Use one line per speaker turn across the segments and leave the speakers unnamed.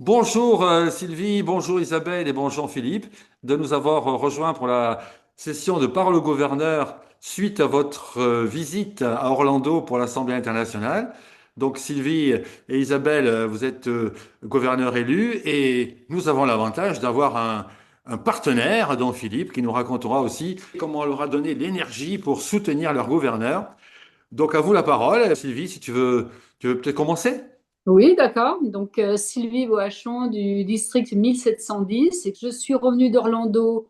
Bonjour Sylvie, bonjour Isabelle et bonjour Philippe de nous avoir rejoints pour la session de parole au gouverneur suite à votre visite à Orlando pour l'Assemblée internationale. Donc Sylvie et Isabelle, vous êtes gouverneurs élus et nous avons l'avantage d'avoir un partenaire, dont Philippe, qui nous racontera aussi comment on leur a donné l'énergie pour soutenir leur gouverneur. Donc à vous la parole. Sylvie, si tu veux peut-être commencer?
Oui, d'accord. Donc, Sylvie Boachon du district 1710 et que je suis revenue d'Orlando,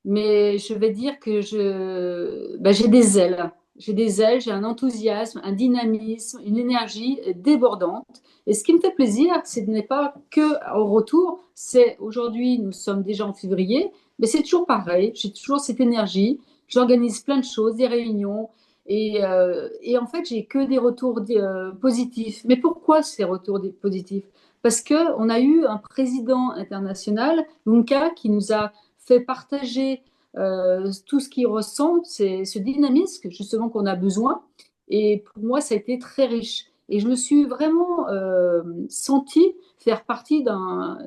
mais je vais dire que j'ai des ailes. J'ai des ailes, j'ai un enthousiasme, un dynamisme, une énergie débordante. Et ce qui me fait plaisir, ce n'est pas que au retour, c'est aujourd'hui, nous sommes déjà en février, mais c'est toujours pareil. J'ai toujours cette énergie. J'organise plein de choses, des réunions. Et en fait, j'ai que des retours positifs. Mais pourquoi ces retours positifs? Parce qu'on a eu un président international, Juncker, qui nous a fait partager tout ce qui ressent, c'est ce dynamisme justement qu'on a besoin. Et pour moi, ça a été très riche. Et je me suis vraiment sentie faire partie d'un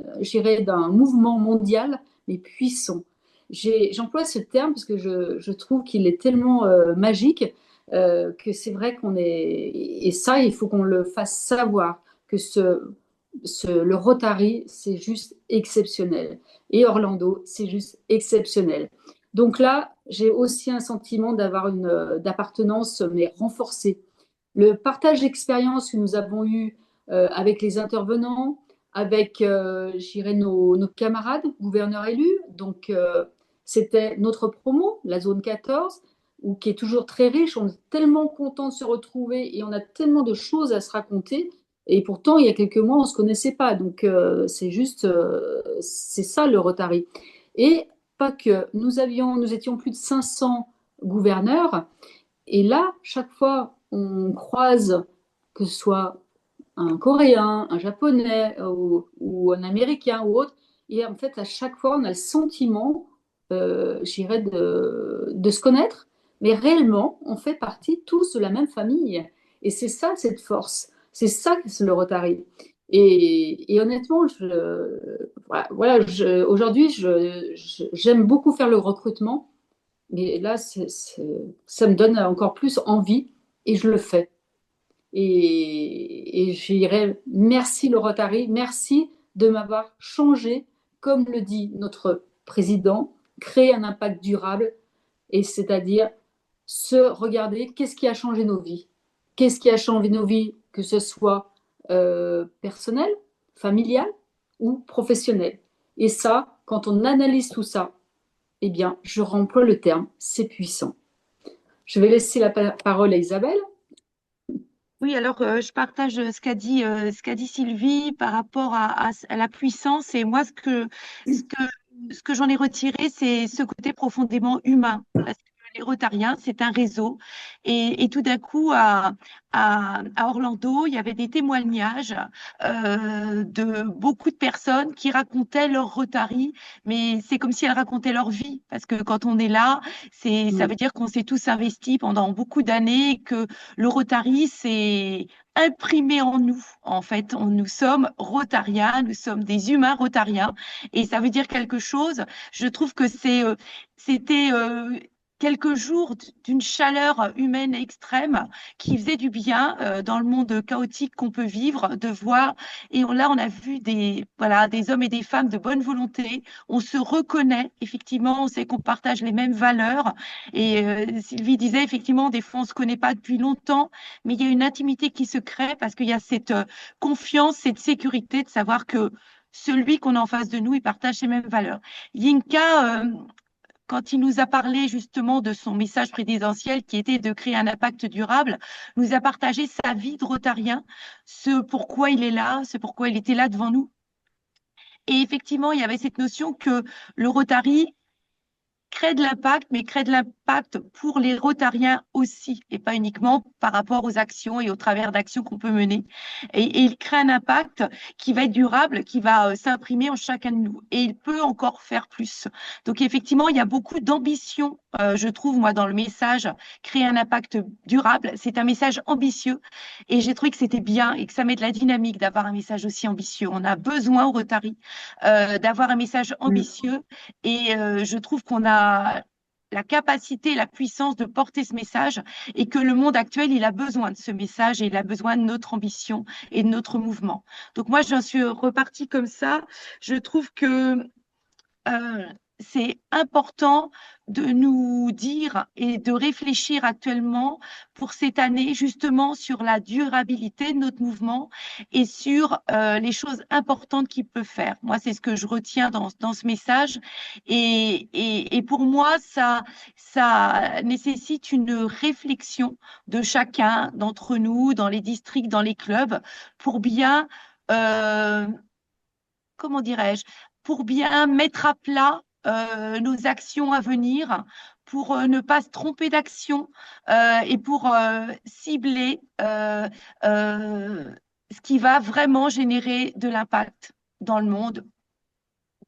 mouvement mondial, mais puissant. J'emploie ce terme parce que je trouve qu'il est tellement magique que c'est vrai qu'on est... Et ça, il faut qu'on le fasse savoir, que le Rotary, c'est juste exceptionnel. Et Orlando, c'est juste exceptionnel. Donc là, j'ai aussi un sentiment d'appartenance, mais renforcée. Le partage d'expérience que nous avons eu avec les intervenants, avec, je dirais, nos camarades gouverneurs élus. Donc, c'était notre promo, la zone 14, qui est toujours très riche. On est tellement content de se retrouver et on a tellement de choses à se raconter. Et pourtant, il y a quelques mois, on ne se connaissait pas. Donc, c'est ça le Rotary. Et pas que. Nous étions plus de 500 gouverneurs. Et là, chaque fois, on croise, que ce soit un Coréen, un Japonais ou un Américain ou autre, et en fait, à chaque fois, on a le sentiment, j'irais, de se connaître, mais réellement, on fait partie tous de la même famille. Et c'est ça, cette force. C'est ça, c'est le Rotary. Et honnêtement, aujourd'hui, j'aime beaucoup faire le recrutement, mais là, ça me donne encore plus envie et je le fais. Et je dirais merci le Rotary, merci de m'avoir changé, comme le dit notre président, créer un impact durable, et c'est-à-dire se regarder qu'est-ce qui a changé nos vies. Qu'est-ce qui a changé nos vies, que ce soit personnel, familial ou professionnel. Et ça, quand on analyse tout ça, eh bien, je remploie le terme, c'est puissant. Je vais laisser la parole à Isabelle.
Oui, alors je partage ce qu'a dit Sylvie par rapport à la puissance. Et moi, ce que, ce que j'en ai retiré, c'est ce côté profondément humain. Parce que les Rotariens, c'est un réseau. Et tout d'un coup, à Orlando, il y avait des témoignages de beaucoup de personnes qui racontaient leur Rotary, mais c'est comme si elles racontaient leur vie. Parce que quand on est là, ça veut dire qu'on s'est tous investis pendant beaucoup d'années, que le Rotary, c'est imprimé en nous. En fait, nous sommes rotariens, nous sommes des humains rotariens, et ça veut dire quelque chose. Je trouve que c'était quelques jours d'une chaleur humaine extrême qui faisait du bien dans le monde chaotique qu'on peut vivre, de voir. Et là, on a vu voilà, des hommes et des femmes de bonne volonté. On se reconnaît, effectivement, on sait qu'on partage les mêmes valeurs. Et Sylvie disait, effectivement, des fois, on ne se connaît pas depuis longtemps, mais il y a une intimité qui se crée parce qu'il y a cette confiance, cette sécurité de savoir que celui qu'on a en face de nous, il partage ces mêmes valeurs. Yinka, quand il nous a parlé justement de son message présidentiel qui était de créer un impact durable, nous a partagé sa vie de rotarien, ce pourquoi il est là, ce pourquoi il était là devant nous. Et effectivement, il y avait cette notion que le Rotary crée de l'impact, mais crée de l'impact pour les Rotariens aussi, et pas uniquement par rapport aux actions et au travers d'actions qu'on peut mener. Et il crée un impact qui va être durable, qui va s'imprimer en chacun de nous. Et il peut encore faire plus. Donc effectivement, il y a beaucoup d'ambition, je trouve, moi, dans le message, créer un impact durable. C'est un message ambitieux. Et j'ai trouvé que c'était bien et que ça met de la dynamique d'avoir un message aussi ambitieux. On a besoin au Rotary d'avoir un message
Mm.
ambitieux et je trouve qu'on a la capacité, la puissance de porter ce message et que le monde actuel, il a besoin de ce message et il a besoin de notre ambition et de notre mouvement. Donc moi, j'en suis repartie comme ça. Je trouve que euh, c'est important de nous dire et de réfléchir actuellement pour cette année justement sur la durabilité de notre mouvement et sur les choses importantes qu'il peut faire. Moi, c'est ce que je retiens dans ce message et pour moi, ça nécessite une réflexion de chacun d'entre nous, dans les districts, dans les clubs, pour bien, euh, comment dirais-je, pour bien mettre à plat nos actions à venir, pour ne pas se tromper d'action et pour cibler ce qui va vraiment générer de l'impact dans le monde,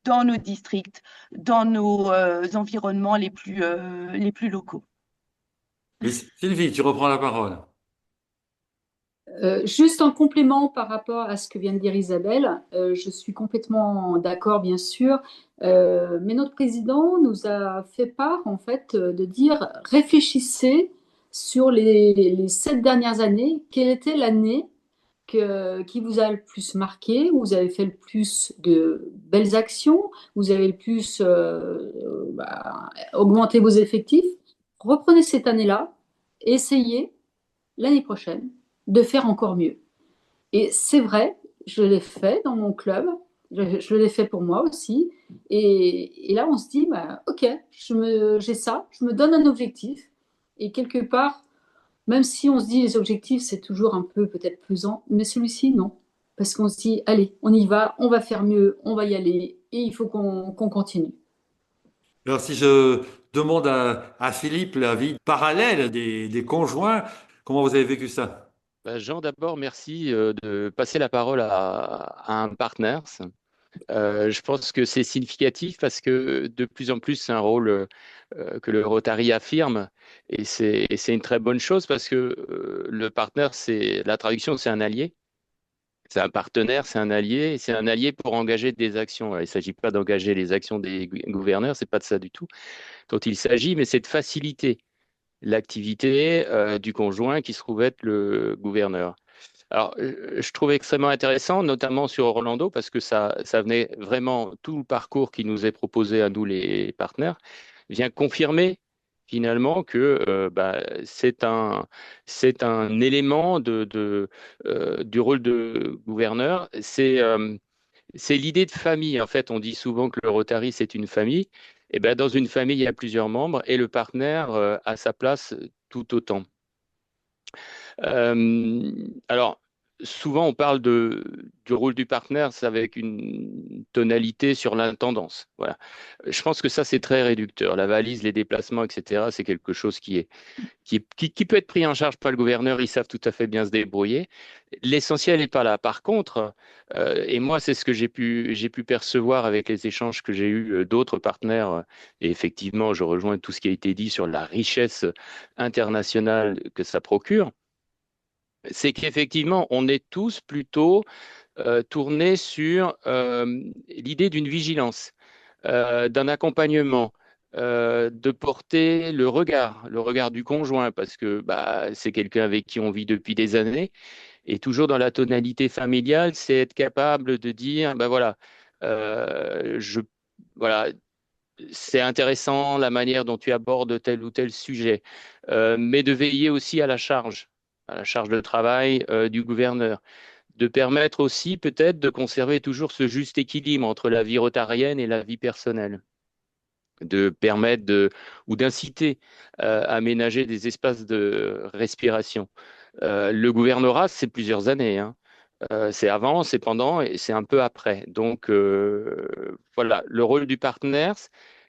dans nos districts, dans nos environnements les plus locaux.
Et Sylvie, tu reprends la parole.
Juste en complément par rapport à ce que vient de dire Isabelle, je suis complètement d'accord, bien sûr, mais notre président nous a fait part, en fait, de dire réfléchissez sur les 7 dernières années, quelle était l'année qui vous a le plus marqué, où vous avez fait le plus de belles actions, où vous avez le plus augmenté vos effectifs. Reprenez cette année-là, et essayez l'année prochaine de faire encore mieux. Et c'est vrai, je l'ai fait dans mon club, je l'ai fait pour moi aussi. Et là, on se dit, bah, ok, j'ai ça, je me donne un objectif. Et quelque part, même si on se dit les objectifs, c'est toujours un peu peut-être pesant, mais celui-ci, non. Parce qu'on se dit, allez, on va faire mieux, on va y aller, et il faut qu'on continue.
Alors, si je demande à Philippe l'avis parallèle des conjoints, comment vous avez vécu ça?
Bah, Jean, d'abord, merci de passer la parole à un partner. Je pense que c'est significatif parce que de plus en plus, c'est un rôle que le Rotary affirme et c'est une très bonne chose parce que le partenaire, c'est la traduction, c'est un allié. C'est un partenaire, c'est un allié, et c'est un allié pour engager des actions. Alors, il ne s'agit pas d'engager les actions des gouverneurs, c'est pas de ça du tout dont il s'agit, mais c'est de faciliter l'activité du conjoint qui se trouve être le gouverneur. Alors, je trouve extrêmement intéressant, notamment sur Orlando, parce que ça venait vraiment, tout le parcours qui nous est proposé à nous, les partenaires, vient confirmer finalement que c'est un élément du rôle de gouverneur. C'est l'idée de famille. En fait, on dit souvent que le Rotary, c'est une famille. Et ben, dans une famille, il y a plusieurs membres et le partenaire a sa place tout autant. Alors, souvent, on parle du rôle du partenaire, c'est avec une tonalité sur l'intendance. Voilà. Je pense que ça, c'est très réducteur. La valise, les déplacements, etc., c'est quelque chose qui peut être pris en charge par le gouverneur. Ils savent tout à fait bien se débrouiller. L'essentiel n'est pas là. Par contre, et moi, c'est ce que j'ai pu percevoir avec les échanges que j'ai eus d'autres partenaires. Et effectivement, je rejoins tout ce qui a été dit sur la richesse internationale que ça procure, c'est qu'effectivement, on est tous plutôt tournés sur l'idée d'une vigilance, d'un accompagnement, de porter le regard du conjoint, parce que bah, c'est quelqu'un avec qui on vit depuis des années, et toujours dans la tonalité familiale, c'est être capable de dire, ben voilà, je, voilà, c'est intéressant la manière dont tu abordes tel ou tel sujet, mais de veiller aussi à la charge de travail du gouverneur, de permettre aussi peut-être de conserver toujours ce juste équilibre entre la vie rotarienne et la vie personnelle, de permettre ou d'inciter à aménager des espaces de respiration. Le gouvernorat, c'est plusieurs années, hein. C'est avant, c'est pendant et c'est un peu après. Donc voilà, le rôle du partenaire,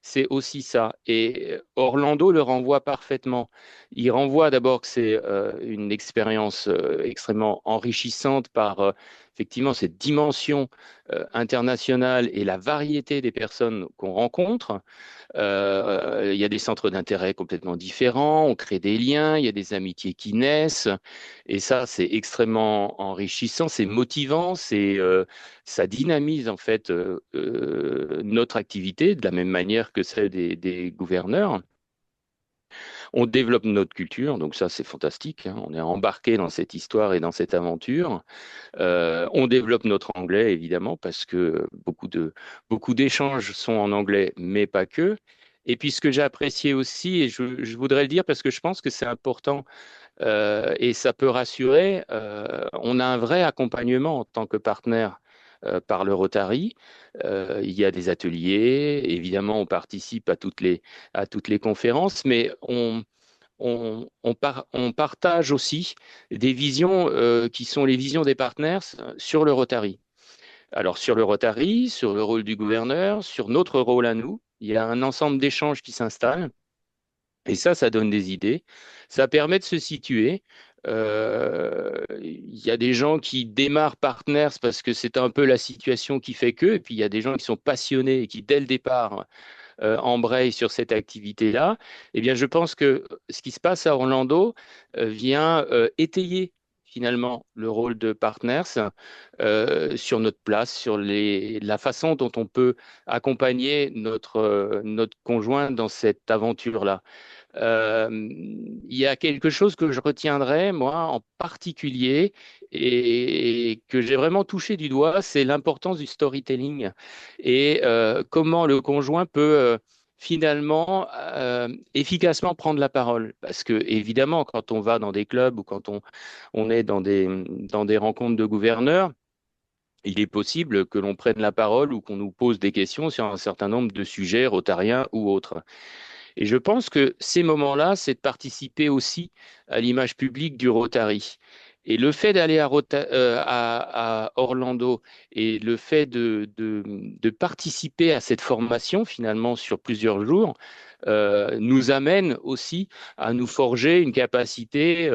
c'est aussi ça. Et Orlando le renvoie parfaitement. Il renvoie d'abord que c'est une expérience extrêmement enrichissante par effectivement cette dimension internationale et la variété des personnes qu'on rencontre. Il y a des centres d'intérêt complètement différents, on crée des liens, il y a des amitiés qui naissent, et ça, c'est extrêmement enrichissant, c'est motivant, ça dynamise en fait notre activité de la même manière que celle des gouverneurs. On développe notre culture, donc ça, c'est fantastique, hein. On est embarqué dans cette histoire et dans cette aventure. On développe notre anglais, évidemment, parce que beaucoup d'échanges sont en anglais, mais pas que. Et puis, ce que j'ai apprécié aussi, et je voudrais le dire parce que je pense que c'est important et ça peut rassurer, on a un vrai accompagnement en tant que partenaire par le Rotary. Il y a des ateliers, évidemment, on participe à toutes les conférences, mais on partage aussi des visions qui sont les visions des partenaires sur le Rotary. Alors, sur le Rotary, sur le rôle du gouverneur, sur notre rôle à nous, il y a un ensemble d'échanges qui s'installent. Et ça donne des idées. Ça permet de se situer. Il y a des gens qui démarrent partenaires parce que c'est un peu la situation qui fait que, et puis il y a des gens qui sont passionnés et qui, dès le départ, embraye sur cette activité-là, eh bien, je pense que ce qui se passe à Orlando vient étayer finalement le rôle de partners sur notre place, sur la façon dont on peut accompagner notre conjoint dans cette aventure-là. Il y a quelque chose que je retiendrai, moi, en particulier, et que j'ai vraiment touché du doigt, c'est l'importance du storytelling et comment le conjoint peut finalement efficacement prendre la parole. Parce que, évidemment, quand on va dans des clubs ou quand on est dans des rencontres de gouverneurs, il est possible que l'on prenne la parole ou qu'on nous pose des questions sur un certain nombre de sujets rotariens ou autres. Et je pense que ces moments-là, c'est de participer aussi à l'image publique du Rotary. Et le fait d'aller à Orlando et le fait de participer à cette formation finalement sur plusieurs jours nous amène aussi à nous forger une capacité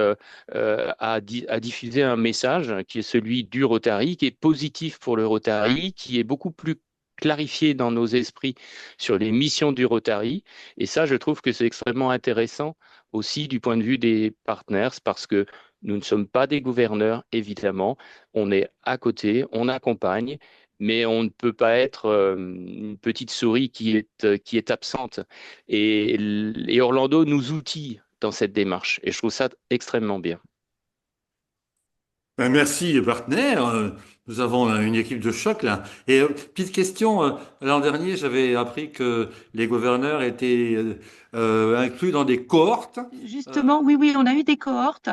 à diffuser un message qui est celui du Rotary, qui est positif pour le Rotary, qui est beaucoup plus clarifié dans nos esprits sur les missions du Rotary. Et ça, je trouve que c'est extrêmement intéressant aussi du point de vue des partenaires, parce que nous ne sommes pas des gouverneurs, évidemment. On est à côté, on accompagne, mais on ne peut pas être une petite souris qui est absente. Et Orlando nous outille dans cette démarche. Et je trouve ça extrêmement bien.
Ben, merci, partenaire. Nous avons une équipe de choc là. Et petite question, l'an dernier, j'avais appris que les gouverneurs étaient inclus dans des cohortes. Euh,
Justement, oui, oui, on a eu des cohortes.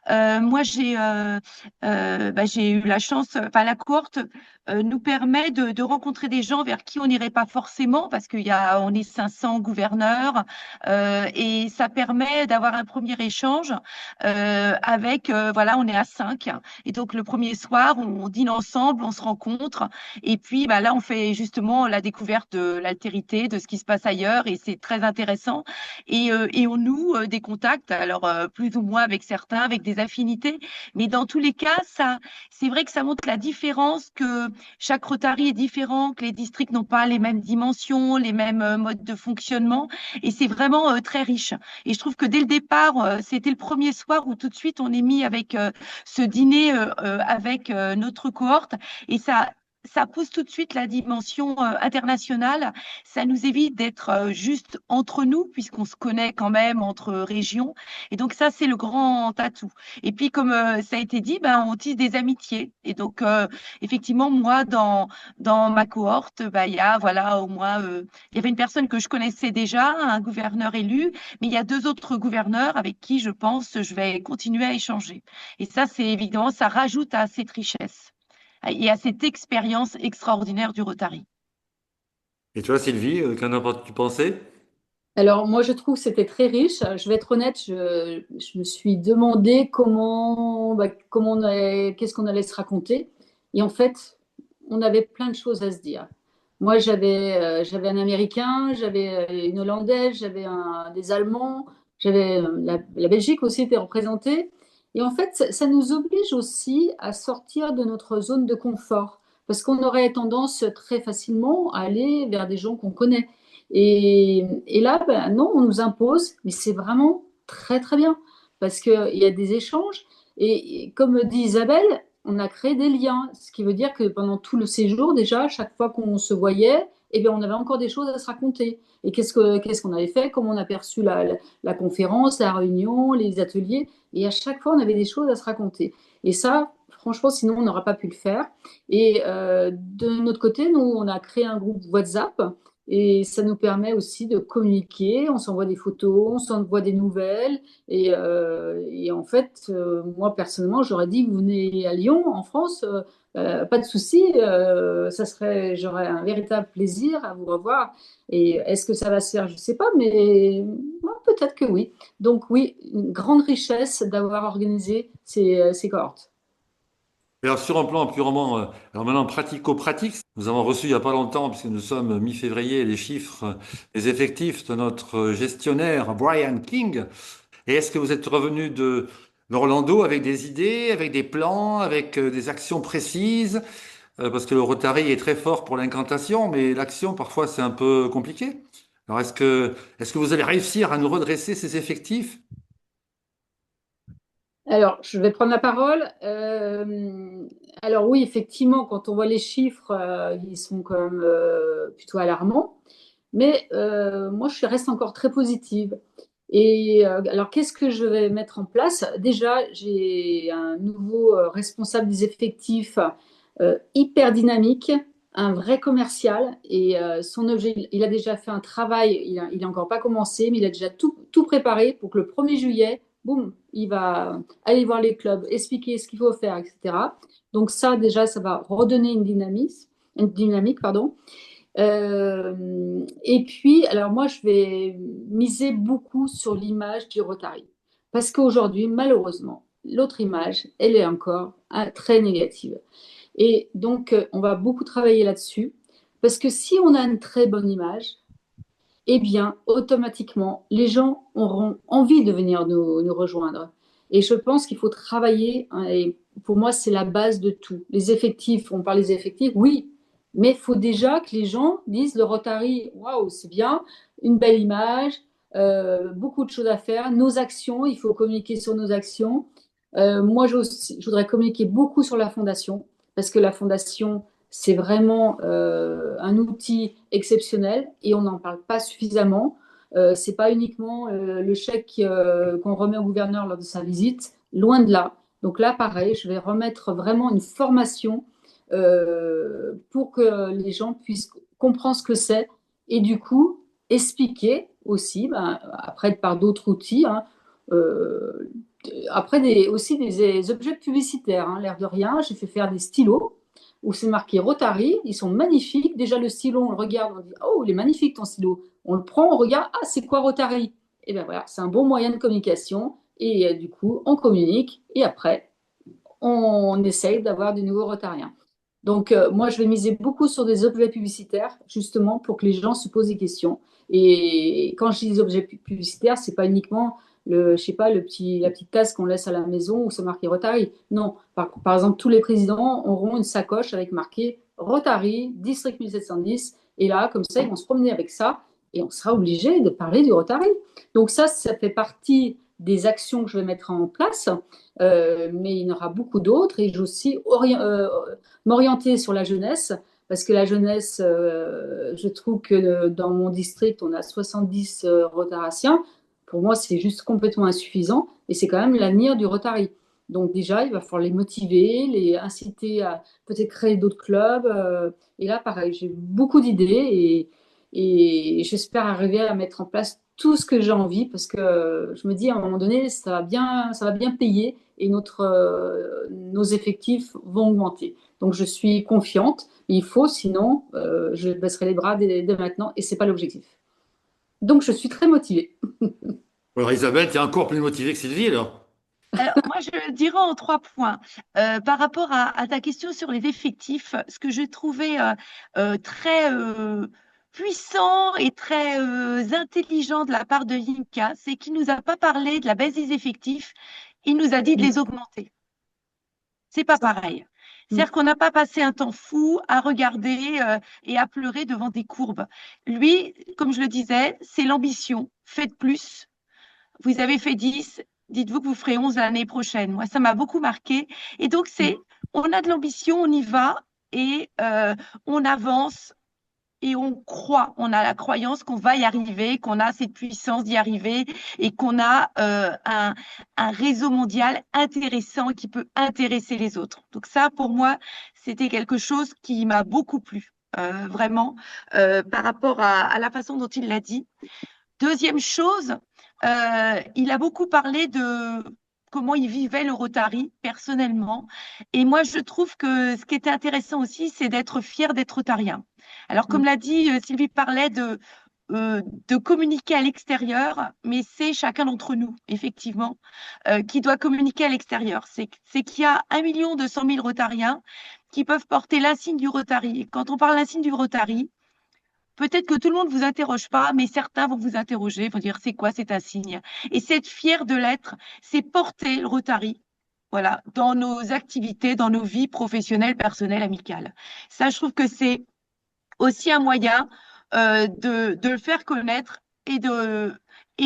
Moi, j'ai eu la chance, enfin, la cohorte nous permet de rencontrer des gens vers qui on n'irait pas forcément parce on est 500 gouverneurs et ça permet d'avoir un premier échange voilà, on est à 5. Et donc, le premier soir, on dîne ensemble, on se rencontre et puis bah, là, on fait justement la découverte de l'altérité, de ce qui se passe ailleurs et c'est très intéressant et on noue des contacts, alors plus ou moins avec certains, avec des affinités, mais dans tous les cas, c'est vrai que ça montre la différence, que chaque Rotary est différent, que les districts n'ont pas les mêmes dimensions, les mêmes modes de fonctionnement, et c'est vraiment très riche. Et je trouve que dès le départ, c'était le premier soir où tout de suite on est mis avec ce dîner avec notre cohorte, et ça pose tout de suite la dimension internationale. Ça nous évite d'être juste entre nous, puisqu'on se connaît quand même entre régions. Et donc ça, c'est le grand atout. Et puis, comme ça a été dit, ben, on tisse des amitiés. Et donc, effectivement, moi, dans ma cohorte, ben, il y a, voilà, au moins, il y avait une personne que je connaissais déjà, un gouverneur élu, mais il y a deux autres gouverneurs avec qui, je pense, je vais continuer à échanger. Et ça, c'est évidemment, ça rajoute à cette richesse et à cette expérience extraordinaire du Rotary.
Et toi, Sylvie, qu'en as-tu pensé?
Alors, moi, je trouve que c'était très riche. Je vais être honnête, je me suis demandé qu'est-ce qu'on allait se raconter. Et en fait, on avait plein de choses à se dire. Moi, j'avais un Américain, j'avais une Hollandaise, des Allemands, la Belgique aussi était représentée. Et en fait, ça nous oblige aussi à sortir de notre zone de confort, parce qu'on aurait tendance très facilement à aller vers des gens qu'on connaît. Et là, ben, non, on nous impose, mais c'est vraiment très très bien, parce qu'il y a des échanges. Et comme dit Isabelle, on a créé des liens, ce qui veut dire que pendant tout le séjour, déjà, chaque fois qu'on se voyait, eh bien, on avait encore des choses à se raconter. Et qu'est-ce qu'on avait fait, comment on a perçu la conférence, la réunion, les ateliers. Et à chaque fois, on avait des choses à se raconter. Et ça, franchement, sinon, on n'aurait pas pu le faire. Et de notre côté, nous, on a créé un groupe WhatsApp. Et ça nous permet aussi de communiquer. On s'envoie des photos, on s'envoie des nouvelles. Et en fait, moi personnellement, j'aurais dit, vous venez à Lyon, en France, pas de souci, j'aurais un véritable plaisir à vous revoir. Et est-ce que ça va se faire? Je ne sais pas, mais peut-être que oui. Donc oui, une grande richesse d'avoir organisé ces cohortes.
Alors, sur un plan purement, alors maintenant pratico-pratique, nous avons reçu il n'y a pas longtemps, puisque nous sommes mi-février, les chiffres, les effectifs de notre gestionnaire Brian King. Et est-ce que vous êtes revenu d'Orlando avec des idées, avec des plans, avec des actions précises? Parce que le Rotary est très fort pour l'incantation, mais l'action, parfois, c'est un peu compliqué. Alors, est-ce que vous allez réussir à nous redresser ces effectifs?
Alors, je vais prendre la parole. Alors oui, effectivement, quand on voit les chiffres, ils sont quand même plutôt alarmants. Mais moi, reste encore très positive. Et alors, qu'est-ce que je vais mettre en place? Déjà, j'ai un nouveau responsable des effectifs hyper dynamique, un vrai commercial. Et son objet, il a déjà fait un travail, il n'a encore pas commencé, mais il a déjà tout préparé pour que le 1er juillet, boum, il va aller voir les clubs, expliquer ce qu'il faut faire, etc. Donc ça, déjà, ça va redonner une dynamique, pardon. Et puis, alors moi, je vais miser beaucoup sur l'image du Rotary. Parce qu'aujourd'hui, malheureusement, l'autre image, elle est encore très négative. Et donc, on va beaucoup travailler là-dessus. Parce que si on a une très bonne image, eh bien, automatiquement, les gens auront envie de venir nous rejoindre. Et je pense qu'il faut travailler, hein, et pour moi, c'est la base de tout. Les effectifs, on parle des effectifs, oui, mais il faut déjà que les gens disent le Rotary, waouh, c'est bien, une belle image, beaucoup de choses à faire, nos actions, il faut communiquer sur nos actions. Moi, je voudrais communiquer beaucoup sur la fondation, parce que la fondation, c'est vraiment un outil exceptionnel et on n'en parle pas suffisamment. C'est pas uniquement le chèque qu'on remet au gouverneur lors de sa visite, loin de là. Donc là, pareil, je vais remettre vraiment une formation pour que les gens puissent comprendre ce que c'est et du coup expliquer aussi, ben, après par d'autres outils, hein, euh, après aussi des objets publicitaires, hein, l'air de rien. J'ai fait faire des stylos où c'est marqué Rotary. Ils sont magnifiques. Déjà, le stylo, on le regarde, on dit oh, il est magnifique ton stylo. On le prend, on regarde ah, c'est quoi Rotary? Et bien voilà, c'est un bon moyen de communication. Et du coup, on communique et après, on essaye d'avoir des nouveaux Rotariens. Donc, moi, je vais miser beaucoup sur des objets publicitaires, justement, pour que les gens se posent des questions. Et quand je dis des objets publicitaires, c'est pas uniquement je sais pas, la petite tasse qu'on laisse à la maison où c'est marqué Rotary. Non, par exemple, tous les présidents auront une sacoche avec marqué Rotary, District 1710. Et là, comme ça, ils vont se promener avec ça et on sera obligé de parler du Rotary. Donc ça fait partie des actions que je vais mettre en place, mais il y en aura beaucoup d'autres et je vais aussi m'orienter sur la jeunesse, parce que la jeunesse, je trouve que dans mon district, on a 70 Rotaraciens. Pour moi, c'est juste complètement insuffisant et c'est quand même l'avenir du Rotary. Donc déjà, il va falloir les motiver, les inciter à peut-être créer d'autres clubs. Et là, pareil, j'ai beaucoup d'idées et j'espère arriver à mettre en place tout ce que j'ai envie parce que je me dis à un moment donné, ça va bien payer et nos effectifs vont augmenter. Donc je suis confiante. Il faut, sinon, je baisserai les bras dès maintenant et c'est pas l'objectif. Donc je suis très motivée.
Alors, Isabelle, tu es encore plus motivée que Sylvie, alors.
Alors, moi, je dirais en 3 points. Par rapport à ta question sur les effectifs, ce que j'ai trouvé très puissant et très intelligent de la part de Yinka, c'est qu'il nous a pas parlé de la baisse des effectifs, il nous a dit de les augmenter. C'est pas pareil. C'est-à-dire qu'on n'a pas passé un temps fou à regarder et à pleurer devant des courbes. Lui, comme je le disais, c'est l'ambition. Faites plus. Vous avez fait 10, dites-vous que vous ferez 11 l'année prochaine. Moi, ça m'a beaucoup marqué. Et donc, on a de l'ambition, on y va et on avance et on croit. On a la croyance qu'on va y arriver, qu'on a cette puissance d'y arriver et qu'on a un réseau mondial intéressant qui peut intéresser les autres. Donc ça, pour moi, c'était quelque chose qui m'a beaucoup plu, vraiment, par rapport à la façon dont il l'a dit. Deuxième chose, il a beaucoup parlé de comment il vivait le Rotary personnellement. Et moi, je trouve que ce qui était intéressant aussi, c'est d'être fier d'être rotarien. Alors, comme l'a dit Sylvie, parlait de communiquer à l'extérieur, mais c'est chacun d'entre nous, effectivement, qui doit communiquer à l'extérieur. C'est qu'il y a 1 200 000 Rotariens qui peuvent porter l'insigne du Rotary. Et quand on parle l'insigne du Rotary, peut-être que tout le monde ne vous interroge pas, mais certains vont vous interroger, vont dire c'est quoi cet insigne. Et c'est être fier de l'être, c'est porter le Rotary, voilà, dans nos activités, dans nos vies professionnelles, personnelles, amicales. Ça, je trouve que c'est aussi un moyen de le faire connaître et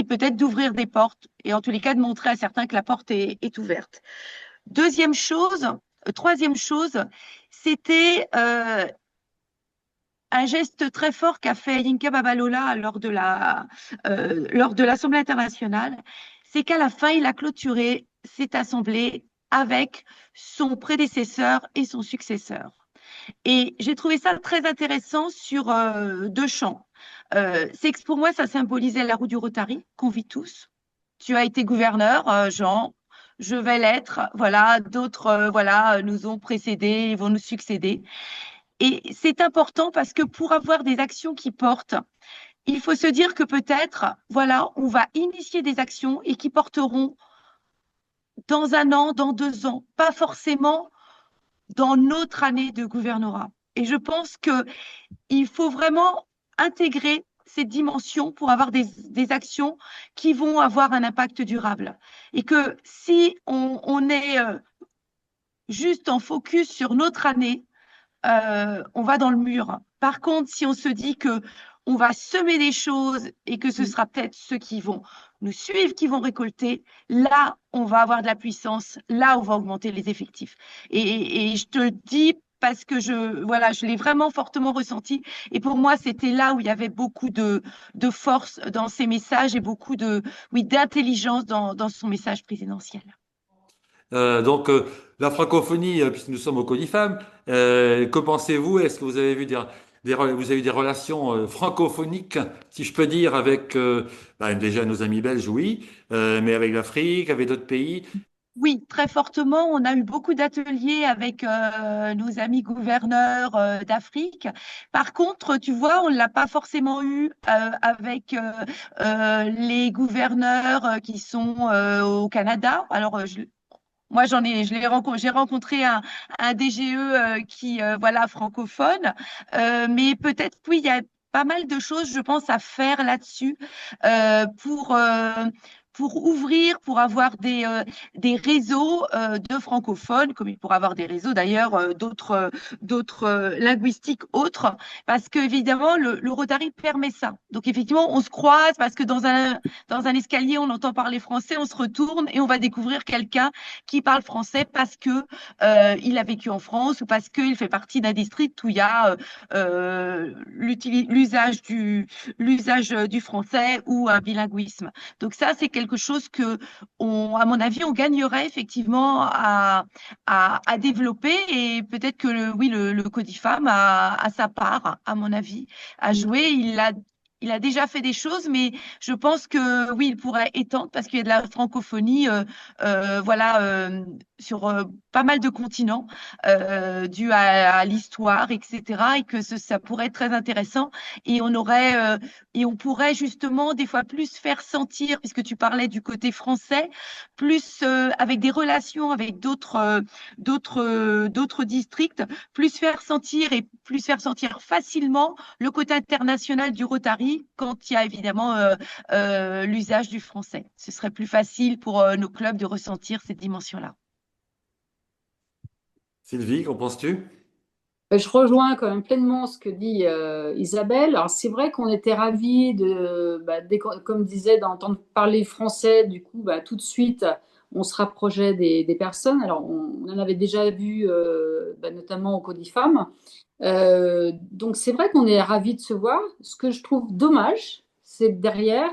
peut-être d'ouvrir des portes, et en tous les cas de montrer à certains que la porte est ouverte. Troisième chose, c'était un geste très fort qu'a fait Yinka Babalola lors de l'Assemblée internationale, c'est qu'à la fin, il a clôturé cette assemblée avec son prédécesseur et son successeur. Et j'ai trouvé ça très intéressant sur 2 champs. C'est que pour moi, ça symbolisait la roue du Rotary qu'on vit tous. Tu as été gouverneur, Jean, je vais l'être. Voilà, d'autres nous ont précédés, ils vont nous succéder. Et c'est important parce que pour avoir des actions qui portent, il faut se dire que peut-être, voilà, on va initier des actions et qui porteront dans 1 an, dans 2 ans, pas forcément dans notre année de gouvernorat. Et je pense qu'il faut vraiment intégrer cette dimension pour avoir des actions qui vont avoir un impact durable. Et que si on est juste en focus sur notre année, on va dans le mur. Par contre, si on se dit que on va semer des choses et que ce sera peut-être ceux qui vont nous suivre, qui vont récolter, là, on va avoir de la puissance, là, on va augmenter les effectifs. Et je te le dis parce que je l'ai vraiment fortement ressenti. Et pour moi, c'était là où il y avait beaucoup de force dans ses messages et beaucoup d'intelligence dans son message présidentiel.
Donc, la francophonie, puisque nous sommes au CODIFAM, que pensez-vous? Est-ce que vous avez vu vous avez eu des relations francophoniques, si je peux dire, avec déjà nos amis belges, oui, mais avec l'Afrique, avec d'autres pays?
Oui, très fortement. On a eu beaucoup d'ateliers avec nos amis gouverneurs d'Afrique. Par contre, tu vois, on ne l'a pas forcément eu avec les gouverneurs qui sont au Canada. Alors, moi, j'ai rencontré un DGE qui, francophone, mais peut-être, oui, il y a pas mal de choses, je pense, à faire là-dessus pour ouvrir, pour avoir des réseaux de francophones, comme il pourrait avoir des réseaux d'ailleurs d'autres linguistiques autres, parce que évidemment le Rotary permet ça. Donc effectivement, on se croise parce que dans un escalier, on entend parler français, on se retourne et on va découvrir quelqu'un qui parle français parce que il a vécu en France ou parce qu'il fait partie d'un district où il y a l'usage du français ou un bilinguisme. Donc ça, c'est quelque chose que, à mon avis, on gagnerait effectivement à développer et peut-être que le CODIFAM a sa part, à mon avis, à jouer. il a déjà fait des choses, mais je pense que oui, il pourrait étendre parce qu'il y a de la francophonie, voilà, sur pas mal de continents, dû à l'histoire, etc. Et que ça pourrait être très intéressant. Et et on pourrait justement des fois plus faire sentir, puisque tu parlais du côté français, plus avec des relations avec d'autres districts, plus faire sentir et plus faire sentir facilement le côté international du Rotary quand il y a évidemment l'usage du français. Ce serait plus facile pour nos clubs de ressentir cette dimension-là.
Sylvie, qu'en penses-tu?
Je rejoins quand même pleinement ce que dit Isabelle. Alors c'est vrai qu'on était ravis comme disait, d'entendre parler français. Du coup, tout de suite, on se rapprochait des personnes. Alors on en avait déjà vu, notamment au Codifam. Donc c'est vrai qu'on est ravis de se voir. Ce que je trouve dommage, c'est que derrière,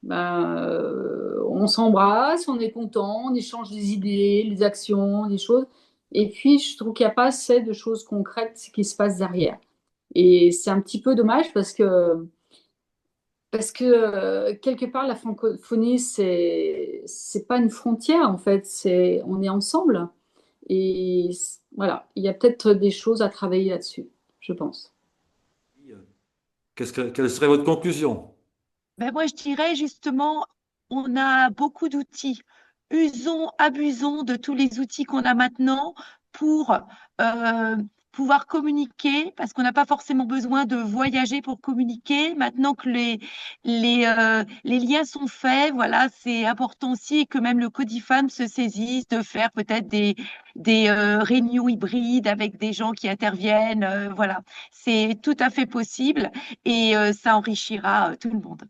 on s'embrasse, on est content, on échange des idées, des actions, des choses. Et puis, je trouve qu'il n'y a pas assez de choses concrètes qui se passent derrière. Et c'est un petit peu dommage parce que quelque part, la francophonie, c'est pas une frontière, en fait. On est ensemble. Et voilà, il y a peut-être des choses à travailler là-dessus, je pense.
Quelle serait votre conclusion?
Ben moi, je dirais justement, on a beaucoup d'outils. Usons, abusons de tous les outils qu'on a maintenant pour euh, pouvoir communiquer, parce qu'on n'a pas forcément besoin de voyager pour communiquer. Maintenant que les liens sont faits, voilà, c'est important aussi que même le Codifam se saisisse de faire peut-être des réunions hybrides avec des gens qui interviennent. Voilà, c'est tout à fait possible et ça enrichira tout le monde.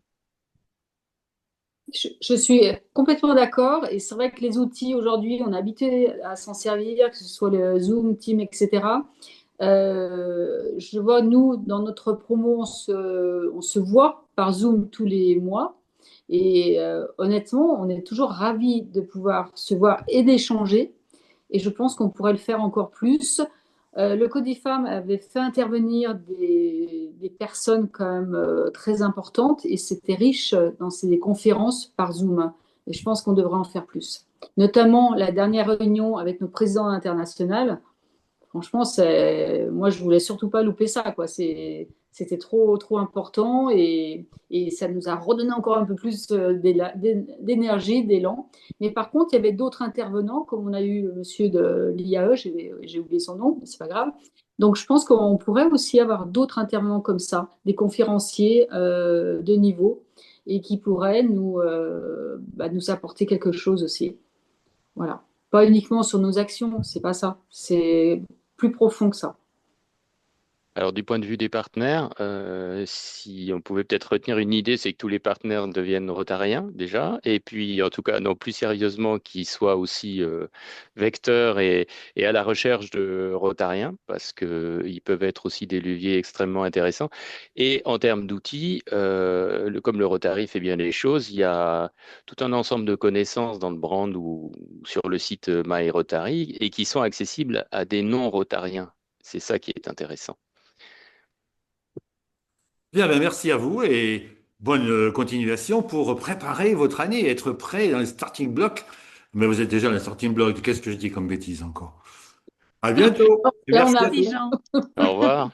Je suis complètement d'accord et c'est vrai que les outils aujourd'hui, on est habitué à s'en servir, que ce soit le Zoom, Team, etc. Je vois, nous, dans notre promo, on se voit par Zoom tous les mois et honnêtement, on est toujours ravis de pouvoir se voir et d'échanger et je pense qu'on pourrait le faire encore plus. Le Codifam avait fait intervenir des personnes quand même très importantes et c'était riche dans ces conférences par Zoom. Et je pense qu'on devrait en faire plus. Notamment la dernière réunion avec nos présidents internationaux. Franchement, moi, je voulais surtout pas louper ça, quoi. C'était trop, trop important et ça nous a redonné encore un peu plus d'énergie, d'élan. Mais par contre, il y avait d'autres intervenants, comme on a eu le monsieur de l'IAE, j'ai oublié son nom, mais c'est pas grave. Donc, je pense qu'on pourrait aussi avoir d'autres intervenants comme ça, des conférenciers de niveau et qui pourraient nous apporter quelque chose aussi. Voilà. Pas uniquement sur nos actions, c'est pas ça. C'est plus profond que ça.
Alors, du point de vue des partenaires, si on pouvait peut-être retenir une idée, c'est que tous les partenaires deviennent rotariens déjà, et puis en tout cas, non plus sérieusement, qu'ils soient aussi vecteurs et à la recherche de rotariens, parce qu'ils peuvent être aussi des leviers extrêmement intéressants. Et en termes d'outils, comme le Rotary fait bien les choses, il y a tout un ensemble de connaissances dans le brand ou sur le site My Rotary et qui sont accessibles à des non-rotariens. C'est ça qui est intéressant.
Bien, ben, merci à vous et bonne continuation pour préparer votre année et être prêt dans les starting blocks. Mais vous êtes déjà dans les starting blocks. Qu'est-ce que je dis comme bêtise encore? À bientôt et
Là, on
merci à
arrive.
tous.
Merci Jean.
Au revoir.